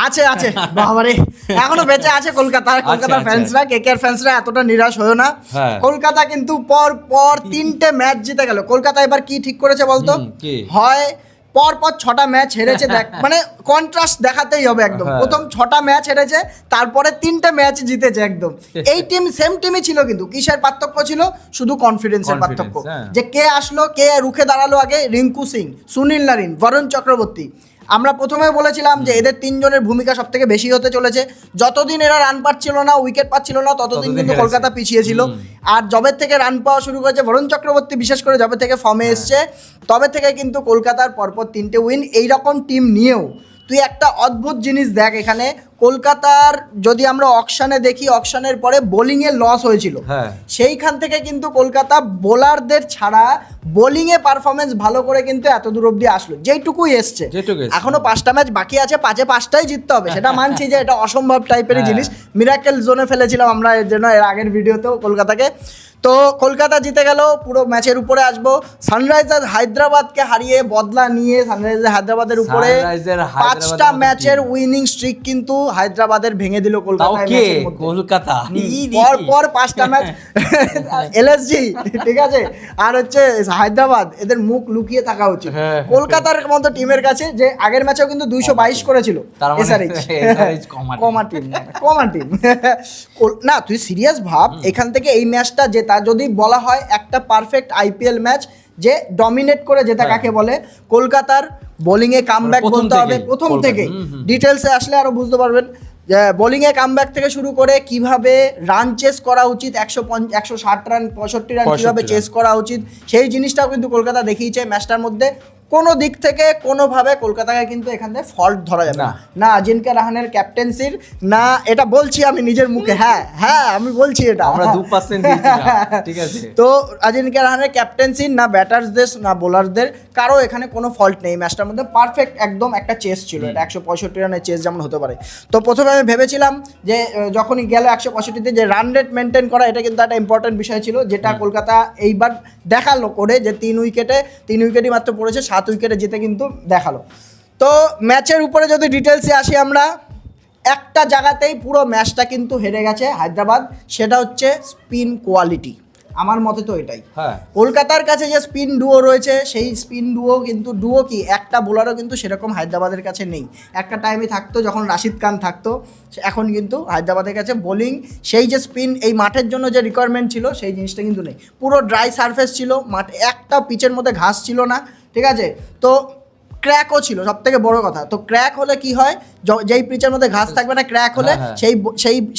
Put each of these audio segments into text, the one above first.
আছে আছে বাবারে, এখনো বেঁচে আছে কলকাতার ফ্যান্সরা, কেকেআর ফ্যান্সরা এতটা নিরাশ হয়েও না। কলকাতা কিন্তু পর পর 3টে ম্যাচ জিতে গেল। কলকাতা এবার কি ঠিক করেছে বলতো, হয় পরপর 6টা ম্যাচ হেরেছে, দেখ মানে কন্ট্রাস্ট দেখাতেই হবে একদম। প্রথম 6টা ম্যাচ হেরেছে, তারপরে 3টে ম্যাচ জিতেছে একদম। এই টিম সেম টিমই ছিল, কিন্তু কিসের পার্থক্য ছিল, শুধু কনফিডেন্সের পার্থক্য। যে কে আসলো, কে রুখে দাঁড়ালো আগে, রিঙ্কু সিং, সুনীল নারিন, বরুণ চক্রবর্তী। আমরা প্রথমে বলেছিলাম যে এদের 3জনের ভূমিকা সব থেকে বেশি হতে চলেছে। যতদিন এরা রান পাচ্ছিল না, উইকেট পাচ্ছিল না, ততদিন কিন্তু কলকাতা পিছিয়ে ছিল। আর যবে থেকে রান পাওয়া শুরু করেছে বরুণ চক্রবর্তী, বিশেষ করে যবে থেকে ফর্মে এসছে, তবে থেকে কিন্তু কলকাতার পরপর 3টে উইন। এইরকম টিম নিয়েও তুই একটা অদ্ভুত জিনিস দেখ, এখানে কলকাতার যদি আমরা অকশনে দেখি, অকশনের পরে বোলিংয়ে লস হয়েছিল, সেইখান থেকে কিন্তু কলকাতা বোলারদের ছাড়া বোলিংয়ে পারফরমেন্স ভালো করে কিন্তু এত দূর অব্দি আসলো, যেইটুকুই এসছে। এখনো 5টা ম্যাচ বাকি আছে, 5টাই জিততে হবে, সেটা মানছি যে এটা অসম্ভব টাইপেরই জিনিস। মিরাকেল জোনে ফেলেছিলাম আমরা এর জন্য এর আগের ভিডিওতেও কলকাতাকে। তো কলকাতা জিতে গেল, পুরো ম্যাচের উপরে আসবো। সানরাইজার্স হায়দ্রাবাদকে হারিয়ে বদলা নিয়ে সানরাইজার্স হায়দ্রাবাদের উপরে 5টা ম্যাচের উইনিং স্ট্রিক কিন্তু হায়দ্রাবাদের ভেঙে দিল কলকাতা। পর 5টা ম্যাচ এলএসজি, ঠিক আছে, আর হচ্ছে হায়দ্রাবাদ, এদের মুখ লুকিয়ে থাকা উচিত কলকাতার মতো টিমের কাছে, যে আগের ম্যাচেও কিন্তু 222 করেছিল এসআরএইচ, কমা টিম না। তুই সিরিয়াস ভাব, এখান থেকে এই ম্যাচটা জেতা যদি বলা হয় একটা পারফেক্ট আইপিএল ম্যাচ, যে ডমিনেট করে জেতা কাকে বলে, কলকাতার বোলিংয়ে কামব্যাক বলতে হবে প্রথম থেকে। ডিটেলসে আসলে আরো বুঝতে পারবেন। বোলিংয়ে কামব্যাক থেকে শুরু করে কিভাবে রান চেস করা উচিত, 160 রান 65 রান কিভাবে চেস করা উচিত, সেই জিনিসটাও কিন্তু কলকাতা দেখিয়েছে ম্যাচটার মধ্যে। কোনো দিক থেকে কোনোভাবে কলকাতাকে কিন্তু এখান থেকে ফল্ট ধরা যাবে না আজিঙ্কা রাহানের ক্যাপ্টেন্সির, না এটা বলছি আমি নিজের মুখে, হ্যাঁ আমি বলছি এটা, আমরা 2% দিয়েছিলাম, ঠিক আছে। তো আজিঙ্কা রাহানের ক্যাপ্টেন্সির না ব্যাটার্সদের না বোলারদের কারো এখানে কোনো ফল্ট নেই। ম্যাচটার মধ্যে পারফেক্ট একদম একটা চেস ছিল, এটা 165 রানের চেস যেমন হতে পারে। তো প্রথমে আমি ভেবেছিলাম যে যখনই গেল 165তে যে রান রেট মেনটেন করা, এটা কিন্তু একটা ইম্পর্টেন্ট বিষয় ছিল, যেটা কলকাতা এইবার দেখালো করে, যে 3 উইকেটই মাত্র পড়েছে, 7 উইকেটে জিতে কিন্তু দেখালো। তো ম্যাচের উপরে যদি ডিটেলসে আসি আমরা, একটা জায়গাতেই পুরো ম্যাচটা কিন্তু হেরে গেছে হায়দ্রাবাদ, সেটা হচ্ছে স্পিন কোয়ালিটি। আমার মতে তো এটাই, কলকাতার কাছে যে স্পিন ডুও রয়েছে, সেই স্পিন ডুও কি একটা বোলারও কিন্তু সেরকম হায়দ্রাবাদের কাছে নেই। একটা টাইমে থাকতো যখন রাশিদ খান থাকতো, এখন কিন্তু হায়দ্রাবাদের কাছে বোলিং, সেই যে স্পিন এই মাঠের জন্য যে রিকোয়ারমেন্ট ছিল, সেই জিনিসটা কিন্তু নেই। পুরো ড্রাই সারফেস ছিল মাঠে, একটা পিচের মধ্যে ঘাস ছিল না, ঠিক আছে। তো ক্র্যাকও ছিল সব থেকে বড় কথা। তো ক্র্যাক হলে কি হয়, যেই পিচের মধ্যে ঘাস থাকবে না, ক্র্যাক হলে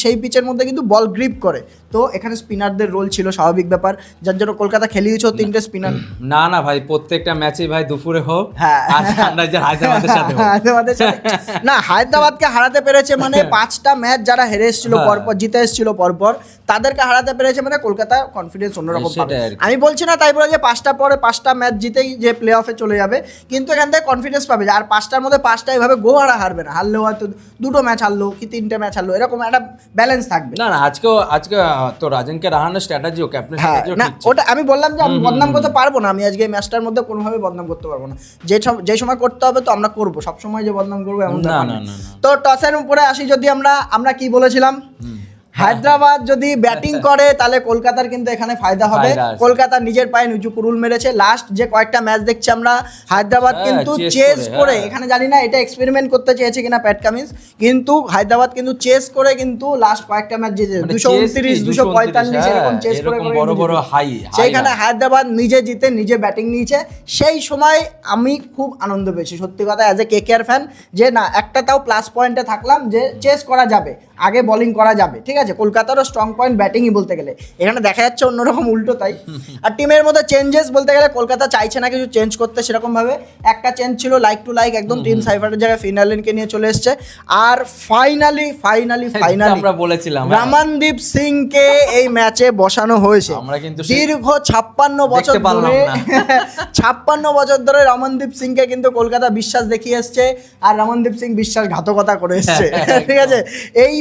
সেই পিচের মধ্যে কিন্তু বল গ্রিপ করে। তো এখানে স্পিনারদের রোল ছিল স্বাভাবিক ব্যাপার, যার জন্য কলকাতা খেলিয়েছ 3টে স্পিনার। না ভাই, প্রত্যেকটা ম্যাচে ভাই দুপুরে হোক, হায়দ্রাবাদের সাথে না, হায়দ্রাবাদকে হারাতে পেরেছে মানে 5টা ম্যাচ যারা হেরে এসেছিল পরপর, জিতে এসেছিল পরপর, তাদেরকে হারাতে পেরেছে মানে কলকাতা কনফিডেন্স অন্যরকম পাবে। আমি বলছি না তাই বলে যে 5টা ম্যাচ জিতেই যে প্লে অফে চলে যাবে, কিন্তু এখান থেকে কনফিডেন্স পাবে। আর 5টার মধ্যে 5টা এভাবে গোহারা হারবে না, হারলেও হয়তো 2টো ম্যাচ হারলো কি 3টে ম্যাচ হারলো, এরকম একটা ব্যালেন্স থাকবে। না আজকে তো আজিঙ্কা রাহানের স্ট্র্যাটেজি ও ক্যাপ্টেন না, ওটা আমি বললাম যে আমি বদনাম করতে পারবো না, আমি আজকে এই ম্যাচটার মধ্যে কোনোভাবে বদনাম করতে পারবো না। যে সময় করতে হবে তো আমরা করবো, সবসময় যে বদনাম করবো এমন না। তো টসের উপরে আসি, যদি আমরা কি বলেছিলাম, হায়দ্রাবাদ যদি ব্যাটিং করে তাহলে কলকাতার কিন্তু এখানে ফায়দা হবে। কলকাতা নিজের পায়ে নিচু কুরুল মেরেছে। লাস্ট যে কয়েকটা ম্যাচ দেখছি আমরা, হায়দ্রাবাদ কিন্তু চেস করে, এখানে জানি না এটা এক্সপেরিমেন্ট করতে চেয়েছে কিনা প্যাট কামিন্স, কিন্তু হায়দ্রাবাদ কিন্তু চেস করে কিন্তু লাস্ট কয়েকটা ম্যাচ জিতেছে, 229 245 এরকম চেস করে বড় বড় হাই, সেইখানে হায়দ্রাবাদ নিজে জিতে নিজে ব্যাটিং নিয়েছে। সেই সময় আমি খুব আনন্দ পেয়েছি সত্যি কথা, অ্যাজ এ কেকেআর ফ্যান, যে না একটা তাও প্লাস পয়েন্টে থাকলাম, যে চেস করা যাবে, আগে বোলিং করা যাবে, ঠিক আছে। কলকাতারও স্ট্রং পয়েন্ট ব্যাটিংই বলতে গেলে, এখানে দেখা যাচ্ছে অন্যরকম উল্টো তাই। আর টিমের মধ্যে চেঞ্জেস বলতে গেলে কলকাতা চাইছে না কিছু চেঞ্জ করতে সেরকমভাবে। একটা চেঞ্জ ছিল লাইক টু লাইক, একদম টিম সাইফারের জায়গায় ফিনালেনকে নিয়ে চলে এসছে। আর ফাইনালি আমরা বলেছিলাম রমনদীপ সিংকে এই ম্যাচে বসানো হয়েছে। দীর্ঘ 56 বছর ধরে রমনদীপ সিংকে কিন্তু কলকাতা বিশ্বাস দেখিয়ে এসছে, আর রমনদীপ সিং বিশ্বাসঘাতকতা করে এসছে, ঠিক আছে। এই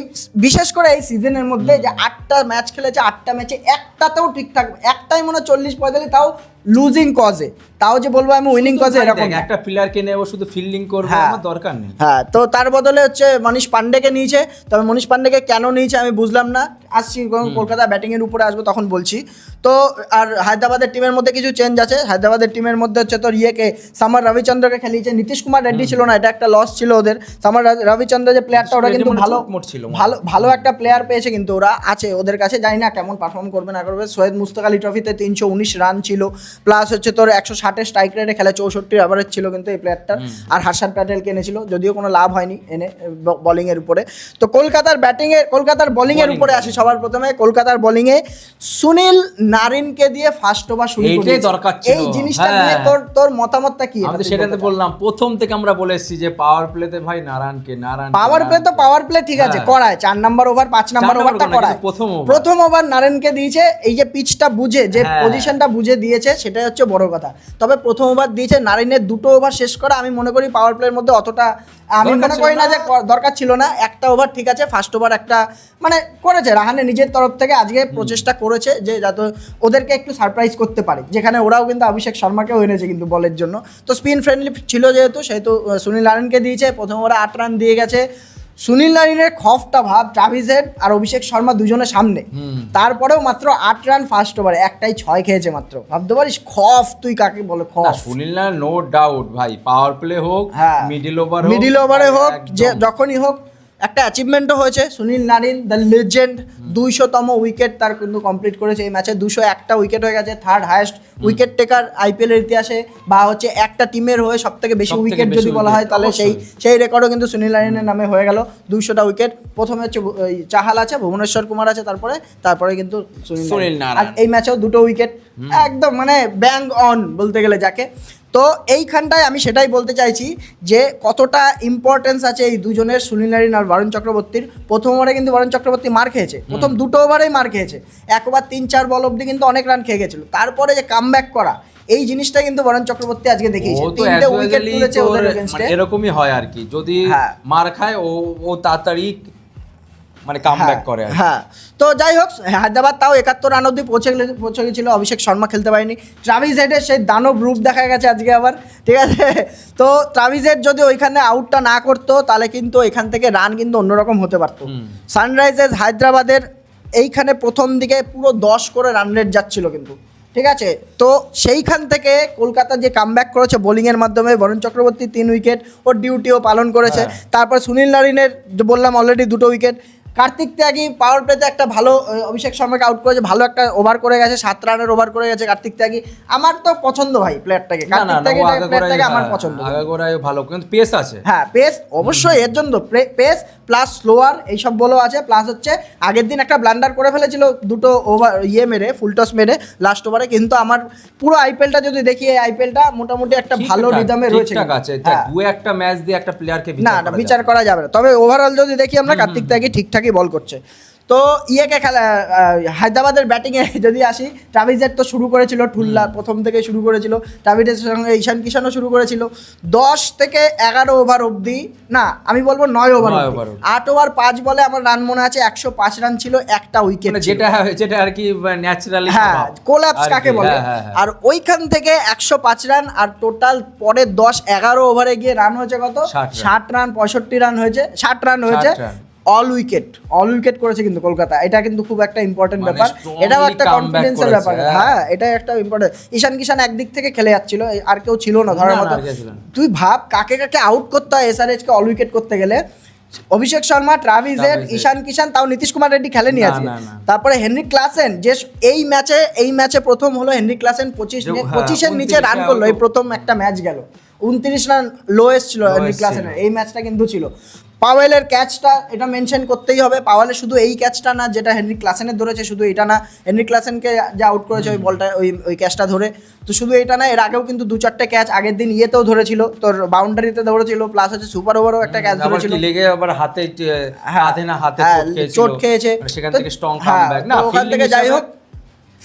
বিশেষ করে এই সিজনের মধ্যে যে 8টা ম্যাচ খেলেছে, 8টা ম্যাচে একটাতেও ঠিকঠাক, একটাই মনে 40-45, তাও লুজিং কজে, তাও যে বলবো আমি উইনিং কজে এরকম একটা প্লেয়ারকে নেব শুধু ফিল্ডিং করবে, আমার দরকার নেই। হ্যাঁ, তো তার বদলে হচ্ছে মনীষ পান্ডেকে নিয়েছে। তবে মনীষ পান্ডেকে কেন নিয়েছে আমি বুঝলাম না, আসছি কলকাতা ব্যাটিং এর উপরে আসবো তখন বলছি। তো আর হায়দ্রাবাদের টিমের মধ্যে কিছু চেঞ্জ আছে। হায়দ্রাবাদের টিমের মধ্যে হচ্ছে তোর সামার রবিচন্দ্রকে খেলিয়েছে, নীতিশ কুমার রেড্ডি ছিল না, এটা একটা লস ছিল ওদের। সামার রবিচন্দ্র যে প্লেয়ারটা, ওরা কিন্তু ভালো একটা প্লেয়ার পেয়েছে, কিন্তু ওরা আছে ওদের কাছে, জানি না কেমন পারফর্ম করবে না করবে। সৈয়দ মুস্তাক আলী ট্রফিতে 319 রান ছিল, প্লাস হচ্ছে তোর 160 স্ট্রাইক রেটে খেলে, 64 অ্যাভারেজ ছিল কিন্তু এই প্লেয়ারটার। আর হার্ষাদ প্যাটেলকে এনেছিল, যদিও কোনো লাভ হয়নি এনে বোলিং এর উপরে। তো কলকাতার বোলিং এর উপরে আসি সবার প্রথমে। কলকাতার বোলিং এ সুনীল নারিনকে দিয়ে ফার্স্ট ওভার শুরু করেছে, এইটাই দরকার ছিল। এই জিনিসটা নিয়ে তোর মতামতটা কি? আমি সেটাতে বললাম, প্রথম থেকে আমরা বলে এসেছি যে পাওয়ার প্লেতে ভাই নারায়ণ পাওয়ার প্লে ঠিক আছে করায়, 4 নাম্বার ওভার 5 নাম্বার ওভারটা করায়, প্রথম ওভার নারায়ণকে দিয়েছে। এই যে পিচটা বুঝে, যে পজিশনটা বুঝে দিয়েছে, সেটাই হচ্ছে বড় কথা। তবে প্রথম ওভার দিয়েছে নারিনের, 2টো ওভার শেষ করা আমি মনে করি পাওয়ার প্লের মধ্যে অতটা আমি মনে করি না যে দরকার ছিল না। একটা ওভার ঠিক আছে, ফার্স্ট ওভার একটা মানে করেছে রাহানে নিজের তরফ থেকে আজকে প্রচেষ্টা করেছে যে যাতে ওদেরকে একটু সারপ্রাইজ করতে পারে, যেখানে ওরাও কিন্তু অভিষেক শর্মাকেও এনেছে কিন্তু বলের জন্য। তো স্পিন ফ্রেন্ডলি ছিল যেহেতু, সেহেতু সুনীল নারায়ণকে দিয়েছে। প্রথম ওভারে 8 রান দিয়ে গেছে। সুনীল নারিনের খফটা ভাব, ট্রাভিস হেড আর অভিষেক শর্মা দুজনের সামনে, তারপরেও মাত্র 8 রান ফার্স্ট ওভারে, একটাই 6 খেয়েছে মাত্র। ভাবতে পারিস খফ, তুই কাকে বলে খফ? সুনীল নারায়ণ নো ডাউট ভাই, পাওয়ার প্লে হোক, মিডল ওভারে হোক, যে যখনই হোক একটা অ্যাচিভমেন্টও হয়েছে। সুনীল নারিন দ্য লেজেন্ড 200তম উইকেট তার কিন্তু কমপ্লিট করেছে এই ম্যাচে। 201টা উইকেট হয়ে গেছে, third highest wicket taker IPL এর ইতিহাসে, বা হচ্ছে একটা টিমের হয়ে সব থেকে বেশি উইকেট যদি বলা হয় তাহলে সেই রেকর্ডও কিন্তু সুনীল নারিনের নামে হয়ে গেল। 200টা উইকেট। প্রথমে হচ্ছে চাহাল আছে, ভুবনেশ্বর কুমার আছে, তারপরে কিন্তু সুনীল নারায়ণ। আর এই ম্যাচেও 2টো উইকেট, একদম মানে ব্যাং অন বলতে গেলে যাকে। তো এইখানটায় আমি সেটাই বলতে চাইছি যে কতটা ইম্পর্টেন্স আছে এই দুজনের, সুনীল নারিন আর বরুণ চক্রবর্তীর। প্রথম ওভারে কিন্তু বরুণ চক্রবর্তী মার খেয়েছে, প্রথম 2টো ওভারেই মার খেয়েছে। 1 ওভার 3-4 বল অবধি কিন্তু অনেক রান খেয়ে গেছিল, তারপরে যে কামব্যাক করা, এই জিনিসটা কিন্তু বরুণ চক্রবর্তী আজকে দেখিয়েছে। 3টে উইকেট তুলেছে ওদের এগেইনস্টে। এরকমই হয় আর কি, যদি মার খায় ও তাড়াতাড়ি মানে কামব্যাক করে। হ্যাঁ, তো যাই হোক, হায়দ্রাবাদ তাও 71 রান অবধি পৌঁছে গেছিল। অভিষেক শর্মা খেলতে পারেনি। ট্রাভিস হেডের সেই দানব রূপ দেখা গেছে আজকে আবার, ঠিক আছে। তো ট্রাভিস হেড যদি ওইখানে আউটটা না করতো, তাহলে কিন্তু এখান থেকে রান কিন্তু অন্যরকম হতে পারতো। সানরাইজার্স হায়দ্রাবাদের এইখানে প্রথম দিকে পুরো 10 করে রান রেট যাচ্ছিল কিন্তু, ঠিক আছে। তো সেইখান থেকে কলকাতা যে কামব্যাক করেছে বোলিংয়ের মাধ্যমে, বরুণ চক্রবর্তী 3 উইকেট, ওর ডিউটিও পালন করেছে। তারপর সুনীল নারিনের বললাম অলরেডি 2টো উইকেট। কার্তিক ত্যাগী পাওয়ার প্লেতে একটা ভালো, অভিষেক শর্মাকে আউট করেছে, ভালো একটা ওভার করে গেছে, 7 রানের ওভার করে গেছে কার্তিক ত্যাগী। আমার তো পছন্দ ভাই প্লেয়ারটাকে, কার্তিক ত্যাগী প্লেয়ারটাকে আমার পছন্দ। আগাগোড়ায় ভালো, কিন্তু পেস আছে। হ্যাঁ, পেস অবশ্যই, এর জন্য পেস প্লাস স্লোয়ার এইসব বলো আছে। প্লাস হচ্ছে আগের দিন একটা ব্লান্ডার করে ফেলেছিল, 2টো ওভার মেরে, ফুল টস মেরে লাস্ট ওভারে। কিন্তু আমার পুরো আইপিএলটা যদি দেখি, এই আইপিএলটা মোটামুটি একটা ভালো রিদমে রয়েছে। ঠিক আছে, দুই একটা ম্যাচ দিয়ে একটা প্লেয়ারকে বিচার করা যাবে না। তবে ওভারঅল যদি দেখি আমরা, কার্তিক ত্যাগী ঠিকঠাকই বল করছে। তো খেলা হায়দ্রাবাদের ব্যাটিংয়ে যদি আসি, ট্রাভিসের তো শুরু করেছিল ঠুল্লা, প্রথম থেকে শুরু করেছিল। ট্রাভিসের সঙ্গে ঈশান কিষানও শুরু করেছিল। 10 থেকে 11 ওভার অবধি, না আমি বলবো 9 ওভার, 8 ওভার 5 বলে আমার রান মনে আছে 105 রান ছিল, একটা উইকেট, যেটা আর কি ন্যাচারালি, হ্যাঁ, কোল্যাপস কাকে বলে। আর ওইখান থেকে 105 রান, আর টোটাল পরে 10-11 ওভারে গিয়ে রান হয়েছে কত? 60 রান, 65 রান হয়েছে, 60 রান হয়েছে। অল উইকেট করেছে কিন্তু কলকাতা। এটা কিন্তু খুব একটা ইম্পর্টেন্ট ব্যাপার, এটাও একটা কনফিডেন্সের ব্যাপার। হ্যাঁ, এটাই একটা ইম্পর্টেন্ট। ঈশান কিষান একদিক থেকে খেলে যাচ্ছিল, আর কেউ ছিল না ধরার মতো। তুই ভাব কাকে আউট করতে হয় এসআরএইচ কে অল উইকেট করতে গেলে। অভিষেক শর্মা, ট্রাভিস হেড, ঈশান কিষান, তাও নীতিশ কুমার রেড্ডি খেলেনি আজকে। তারপরে হেনরিক ক্লাসেন, যে এই ম্যাচে প্রথম হলো হেনরিক ক্লাসেন 25-এর নিচে রান করলো, এই প্রথম একটা ম্যাচ গেল। 29 রান লোয়েস্ট ছিল হেনরিক ক্লাসেনের, এই ম্যাচটা কিন্তু ছিল। পাওয়েলের ক্যাচটা, এটা মেনশন করতেই হবে। পাওয়েলের শুধু এই ক্যাচটা না যেটা হেনরিক ক্লাসেনের ধরেছে, শুধু এটা না, হেনরিক ক্লাসেনকে যা আউট করেছে ওই বলটা, ওই ক্যাচটা ধরে। তো শুধু এটা না, এর আগেও কিন্তু 2-4টে ক্যাচ আগের দিন ইয়েতেও ধরেছিল, তোর বাউন্ডারিতে ধরেছিল, প্লাস হচ্ছে সুপার ওভারও একটা ক্যাচ ধরেছিল, লেগে আবার হাতে চোট খেয়েছে, সেখান থেকে স্ট্রং কামব্যাক। না, ওখান থেকে যাই হোক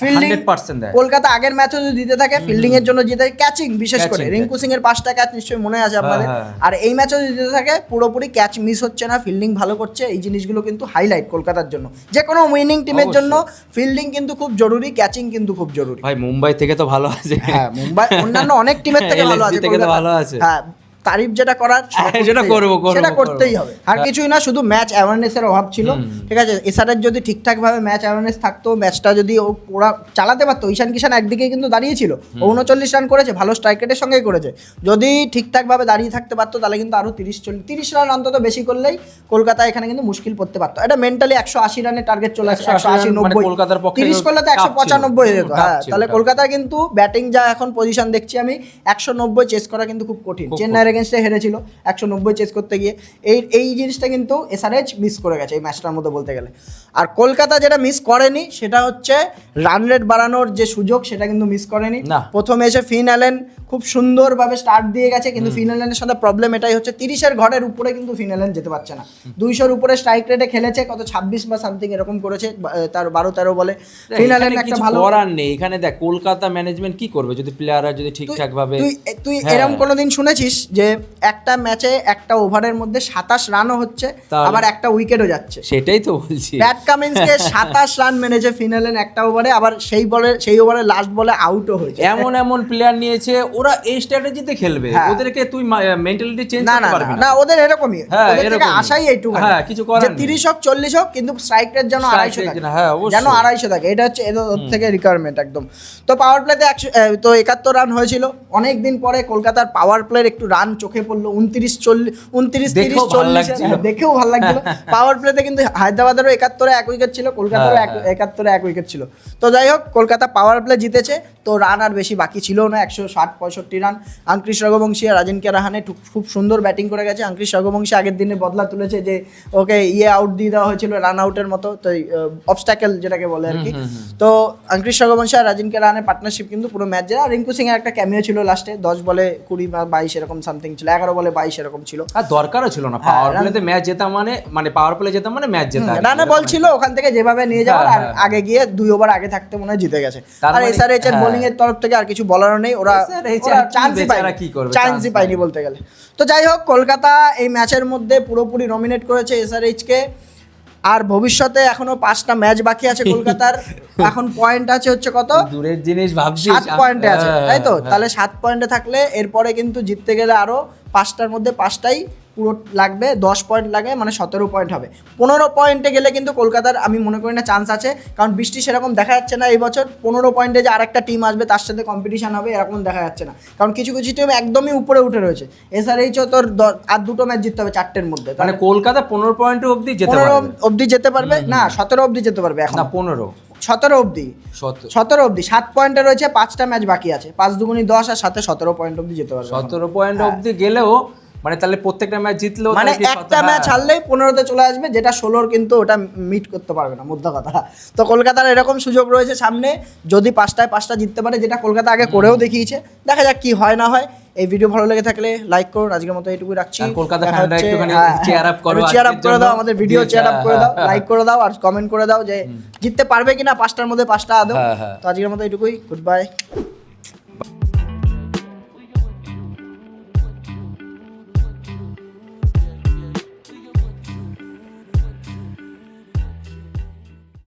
ফিল্ডিং 100% দেয়। কলকাতা আগের ম্যাচও যদি দিতে থাকে ফিল্ডিং এর জন্য জিতে, ক্যাচিং বিশেষ করে Catching, রিঙ্কু সিং এর 5টা ক্যাচ নিশ্চয়ই মনে আছে আপনাদের। আর এই ম্যাচও যদি দিতে থাকে পুরোপুরি ক্যাচ মিস হচ্ছে না, ফিল্ডিং ভালো করছে, এই জিনিসগুলো কিন্তু হাইলাইট কলকাতার জন্য। যে কোনো উইনিং টিমের জন্য ফিল্ডিং কিন্তু খুব জরুরি, ক্যাচিং কিন্তু খুব জরুরি। ভাই মুম্বাই থেকে তো ভালো আছে। হ্যাঁ মুম্বাই অন্যান্য অনেক টিমের থেকে ভালো আছে, থেকে তো ভালো আছে। হ্যাঁ তারিফ যেটা করার সেটা করবো, সেটা করতেই হবে। আর কিছুই না, শুধু ম্যাচ অ্যাওয়ারনেসের অভাব ছিল, ঠিক আছে। এসআরের যদি ঠিকঠাক ভাবে ম্যাচ অ্যাওয়ারনেস থাকতো, ম্যাচটা যদি ওরা চালাতে পারতো, ঈশান কিষান একদিকে কিন্তু দাঁড়িয়েছিল, 39 রান করেছে, ভালো স্ট্রাইক রেটের সঙ্গেই করেছে। যদি ঠিকঠাক ভাবে দাঁড়িয়ে থাকতে পারতো তাহলে কিন্তু আরো 30 রান অন্তত বেশি করলেই কলকাতা এখানে কিন্তু মুশকিল পড়তে পারতো। এটা মেন্টালি 180 রানের টার্গেট চলে আসছে, 180 90 কলকাতার পক্ষে 30 করলে তো 195 হয়ে যেত। হ্যাঁ তাহলে কলকাতা কিন্তু ব্যাটিং যা এখন পজিশন দেখছি আমি, 190 চেস করা কিন্তু খুব কঠিন। চেন্নাইয়ের এগেনস্টে হেরেছিল 190 চেস করতে গিয়ে, এই জিনিসটা কিন্তু এসআরএইচ মিস করে গেছে এই ম্যাচটার মধ্যে বলতে গেলে। আর কলকাতা যেটা মিস করেনি সেটা হচ্ছে রান রেট বাড়ানোর যে সুযোগ, সেটা কিন্তু মিস করেনি। প্রথমে এসে ফিন অ্যালেন খুব সুন্দরভাবে স্টার্ট দিয়ে গেছে, কিন্তু ফিন অ্যালেনের সাথে প্রবলেম এটাই হচ্ছে 30-এর ঘরের উপরে কিন্তু ফিন অ্যালেন যেতে পারছে না। 200-র উপরে স্ট্রাইক রেটে খেলেছে, কত 26 বা সামথিং এরকম করেছে, তার 12-13 বলে। ফিন অ্যালেন একটা ভালো করার নেই এখানে। দেখ কলকাতা ম্যানেজমেন্ট কি করবে যদি প্লেয়াররা যদি ঠিকঠাক ভাবে, তুই এরকম কোনোদিন শুনেছিস যে একটা ম্যাচে একটা ওভারের মধ্যে 27 রানও হচ্ছে আবার একটা উইকেটও যাচ্ছে? সেটাই তো বলছি, প্যাট কামিন্সকে 27 রান মেনেছে ফিন অ্যালেন একটা ওভারে, আবার সেই ওভারে লাস্ট বলে আউটও হয়েছে। এমন প্লেয়ার নিয়েছে ওরা এই স্ট্র্যাটেজিতে খেলবে, ওদেরকে তুই মেন্টালিটি চেঞ্জ করতে পারবি না, ওদের এরকমই, ওদের থেকে আশাই এইটুকু, কিছু করার নেই। 30 হোক 40 হোক, কিন্তু স্ট্রাইক রেট যেন 250 থাকে, যেন 250 থাকে, এটা হচ্ছে এদের থেকে রিকোয়ারমেন্ট একদম। তো পাওয়ার প্লেতে 71 রান হয়েছিল। অনেক দিন পরে কলকাতার পাওয়ার প্লের একটু রান চোখে পড়লো, 29-30-40 দেখেও ভালো লাগছিল। পাওয়ার প্লেতে কিন্তু হায়দ্রাবাদেরও 71-এ 1 উইকেট ছিল, কলকাতারও 71-এ 1 উইকেট ছিল। তো যাই হোক, কলকাতা পাওয়ার প্লে জিতেছে, তো রান আর বেশি বাকি ছিল না, 160-65 রান। আঙ্ক্রিশ রঘুবংশী আর রাজিনকে রাহানে খুব সুন্দর ব্যাটিং করে গেছে। আঙ্ক্রিশ রঘুবংশী আগের দিনে বদলা তুলেছে, যে ওকে আউট দিয়ে দেওয়া হয়েছিল রান আউটের মতো, তো অবস্ট্যাকেল যেটাকে বলে আর কি। তো আঙ্ক্রিশ রঘুবংশী আর রাজিনকে রাহানের পার্টনারশিপ কিন্তু পুরো ম্যাচ জেতা। রিঙ্কু সিং এর একটা ক্যামিও ছিল লাস্টে, 10 বলে 20 বা 22 এরকম সামথিং ছিল, 11 বলে 22 এরকম ছিল। আর দরকারও ছিল না, পাওয়ার প্লেতে ম্যাচ জেতা মানে পাওয়ার প্লে জেতা মানে ম্যাচ জেতা। রানে বল ছিল ওখান থেকে যেভাবে নিয়ে যাওয়ার, আর আগে গিয়ে 2 ওভার আগে থাকতে মনে হয় জিতে গেছে। আর এসআরএইচ এর বোলিং এর তরফ থেকে আর কিছু বলারও নেই, ওরা চান্সই পায়নি বলতে গেলে। তো যাই হোক, কলকাতা এই ম্যাচের মধ্যে পুরোপুরি নমিনেট করেছে এসআরএইচ কে। আর ভবিষ্যতে এখনো 5টা ম্যাচ বাকি আছে কলকাতার। এখন পয়েন্ট আছে হচ্ছে কত, দূরের জিনিস ভাবছি, 7 পয়েন্টে আছে, তাই তো? তাহলে 7 পয়েন্টে থাকলে এরপরে কিন্তু জিততে গেলে আরো 5টার মধ্যে 5টাই পুরো লাগবে, 10 পয়েন্ট লাগে, মানে 17 পয়েন্ট হবে। 15 পয়েন্টে গেলে কিন্তু কলকাতার আমি মনে করি না চান্স আছে, কারণ বৃষ্টি সেরকম দেখা যাচ্ছে না এই বছর। 15 পয়েন্টে যে আরেকটা টিম আসবে তার সাথে কম্পিটিশন হবে এরকম দেখা যাচ্ছে না, কারণ কিছু টিম একদমই উপরে উঠে রয়েছে। এসআরএইচও তোর আর 2টো ম্যাচ জিততে হবে 4টের মধ্যে, মানে কলকাতা 15 পয়েন্ট অবধি যেতে পারবে, 15 অবধি যেতে পারবে না, 17 অবধি যেতে পারবে এখন না, 17 অবধি 17 অবধি 7 পয়েন্টে রয়েছে, 5টা ম্যাচ বাকি আছে, 5 দুগুণী 10 আর সাথে 17 পয়েন্ট অবধি যেতে পারবে। 17 পয়েন্ট অবধি গেলেও মানে তাহলে প্রত্যেকটা ম্যাচ জিতলেও মানে একটা ম্যাচ হারলেই 15তে চলে আসবে, যেটা 16 কিন্তু ওটা মিট করতে পারবে না, মধ্য কথা। তো কলকাতার এরকম সুযোগ রয়েছে সামনে, যদি 5টায় 5টা জিততে পারে, যেটা কলকাতা আগে করেও দেখিয়েছে। দেখা যাক কি হয় না হয়। এই ভিডিও ভালো লেগে থাকলে লাইক করুন, আজকের মতো এইটুকুই রাখছি। কলকাতা ফ্যানরা একটুখানি চেয়ার আপ করো, চেয়ার আপ করে দাও, আমাদের ভিডিও চেয়ার আপ করে দাও, লাইক করে দাও, আর কমেন্ট করে দাও যে জিততে পারবে কিনা 5টার মধ্যে 5টা আদৌ। তো আজকের মতো এইটুকুই, গুড বাই।